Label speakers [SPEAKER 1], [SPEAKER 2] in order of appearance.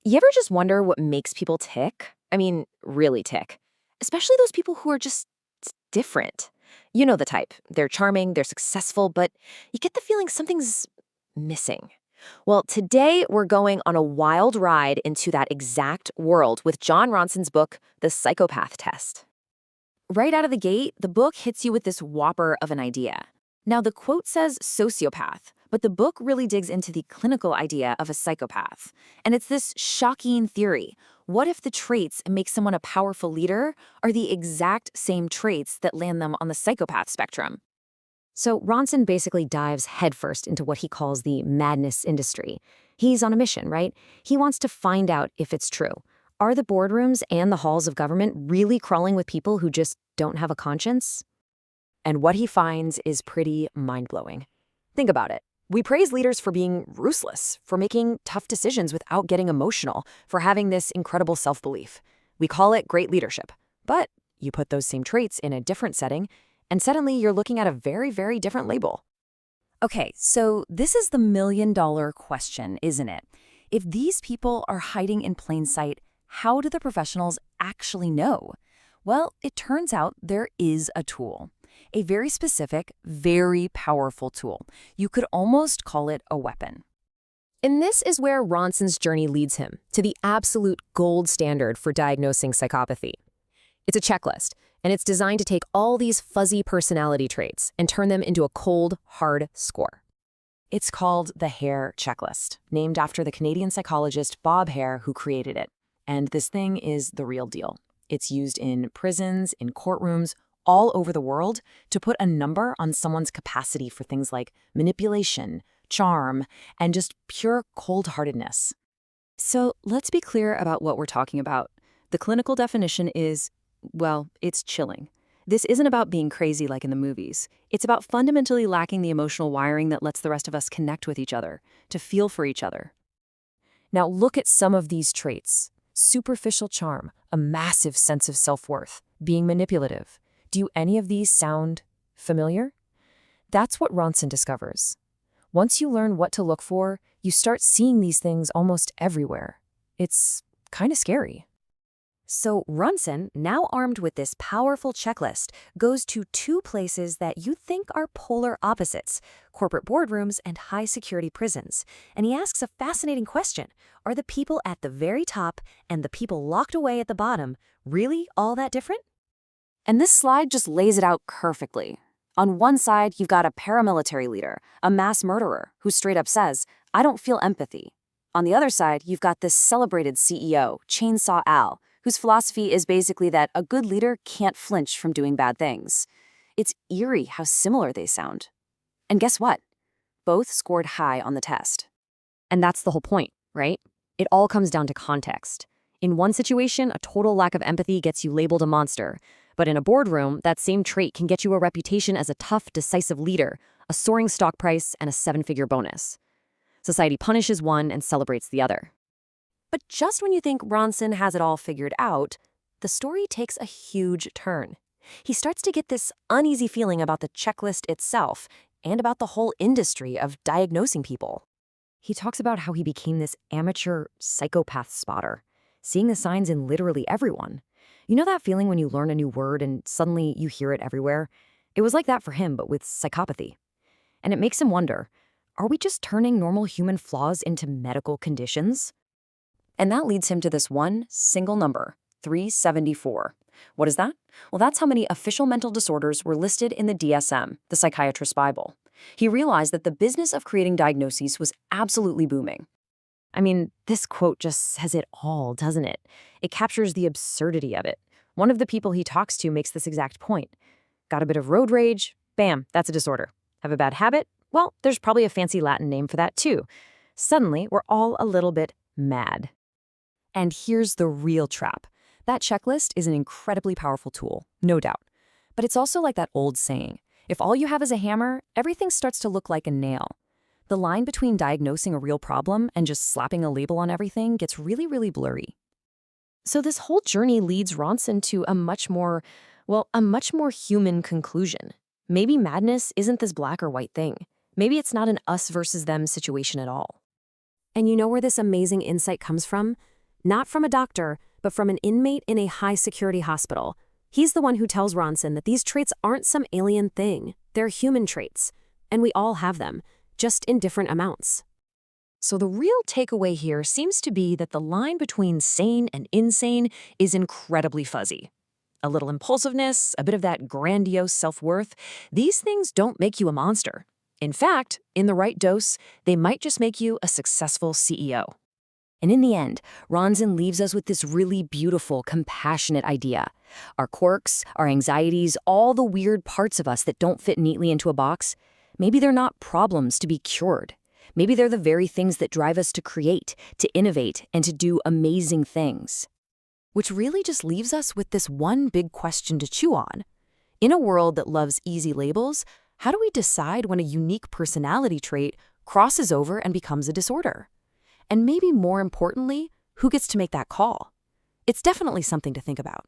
[SPEAKER 1] You ever just wonder what makes people tick? I mean, really tick. Especially those people who are just different. You know the type. They're charming, they're successful, but you get the feeling something's missing. Well, today we're going on a wild ride into that exact world with Jon Ronson's book, The Psychopath Test. Right out of the gate, the book hits you with this whopper of an idea. Now, the quote says sociopath, but the book really digs into the clinical idea of a psychopath. And it's this shocking theory. What if the traits that make someone a powerful leader are the exact same traits that land them on the psychopath spectrum? So Ronson basically dives headfirst into what he calls the madness industry. He's on a mission, right? He wants to find out if it's true. Are the boardrooms and the halls of government really crawling with people who just don't have a conscience? And what he finds is pretty mind-blowing. Think about it. We praise leaders for being ruthless, for making tough decisions without getting emotional, for having this incredible self-belief. We call it great leadership. But you put those same traits in a different setting, and suddenly you're looking at a very, very different label. Okay, so this is the million-dollar question, isn't it? If these people are hiding in plain sight, how do the professionals actually know? Well, it turns out there is a tool. A very specific, very powerful tool. You could almost call it a weapon. And this is where Ronson's journey leads him, to the absolute gold standard for diagnosing psychopathy. It's a checklist, and it's designed to take all these fuzzy personality traits and turn them into a cold, hard score. It's called the Hare checklist, named after the Canadian psychologist Bob Hare who created it. And this thing is the real deal. It's used in prisons, in courtrooms, all over the world to put a number on someone's capacity for things like manipulation, charm, and just pure cold-heartedness. So let's be clear about what we're talking about. The clinical definition is, well, it's chilling. This isn't about being crazy like in the movies. It's about fundamentally lacking the emotional wiring that lets the rest of us connect with each other, to feel for each other. Now look at some of these traits. Superficial charm, a massive sense of self-worth, being manipulative. Do any of these sound familiar? That's what Ronson discovers. Once you learn what to look for, you start seeing these things almost everywhere. It's kind of scary. So Ronson, now armed with this powerful checklist, goes to two places that you think are polar opposites, corporate boardrooms and high-security prisons. And he asks a fascinating question. Are the people at the very top and the people locked away at the bottom really all that different? And this slide just lays it out perfectly. On one side, you've got a paramilitary leader, a mass murderer, who straight up says, "I don't feel empathy." On the other side, you've got this celebrated CEO, Chainsaw Al, whose philosophy is basically that a good leader can't flinch from doing bad things. It's eerie how similar they sound. And guess what? Both scored high on the test. And that's the whole point, right? It all comes down to context. In one situation, a total lack of empathy gets you labeled a monster. But in a boardroom, that same trait can get you a reputation as a tough, decisive leader, a soaring stock price, and a 7-figure bonus. Society punishes one and celebrates the other. But just when you think Ronson has it all figured out, the story takes a huge turn. He starts to get this uneasy feeling about the checklist itself and about the whole industry of diagnosing people. He talks about how he became this amateur psychopath spotter, seeing the signs in literally everyone. You know that feeling when you learn a new word and suddenly you hear it everywhere? It was like that for him, but with psychopathy. And it makes him wonder, are we just turning normal human flaws into medical conditions? And that leads him to this one single number, 374. What is that? Well, that's how many official mental disorders were listed in the DSM, the Psychiatrist's Bible. He realized that the business of creating diagnoses was absolutely booming. I mean, this quote just says it all, doesn't it? It captures the absurdity of it. One of the people he talks to makes this exact point. Got a bit of road rage? Bam, that's a disorder. Have a bad habit? Well, there's probably a fancy Latin name for that too. Suddenly, we're all a little bit mad. And here's the real trap. That checklist is an incredibly powerful tool, no doubt. But it's also like that old saying, if all you have is a hammer, everything starts to look like a nail. The line between diagnosing a real problem and just slapping a label on everything gets really, really blurry. So this whole journey leads Ronson to a much more human conclusion. Maybe madness isn't this black or white thing. Maybe it's not an us versus them situation at all. And you know where this amazing insight comes from?
[SPEAKER 2] Not from a doctor, but from an inmate in a high-security hospital. He's the one who tells Ronson that these traits aren't some alien thing. They're human traits, and we all have them, just in different amounts.
[SPEAKER 1] So the real takeaway here seems to be that the line between sane and insane is incredibly fuzzy. A little impulsiveness, a bit of that grandiose self-worth, these things don't make you a monster. In fact, in the right dose, they might just make you a successful CEO. And in the end, Ronson leaves us with this really beautiful, compassionate idea. Our quirks, our anxieties, all the weird parts of us that don't fit neatly into a box, maybe they're not problems to be cured. Maybe they're the very things that drive us to create, to innovate, and to do amazing things. Which really just leaves us with this one big question to chew on. In a world that loves easy labels, how do we decide when a unique personality trait crosses over and becomes a disorder? And maybe more importantly, who gets to make that call? It's definitely something to think about.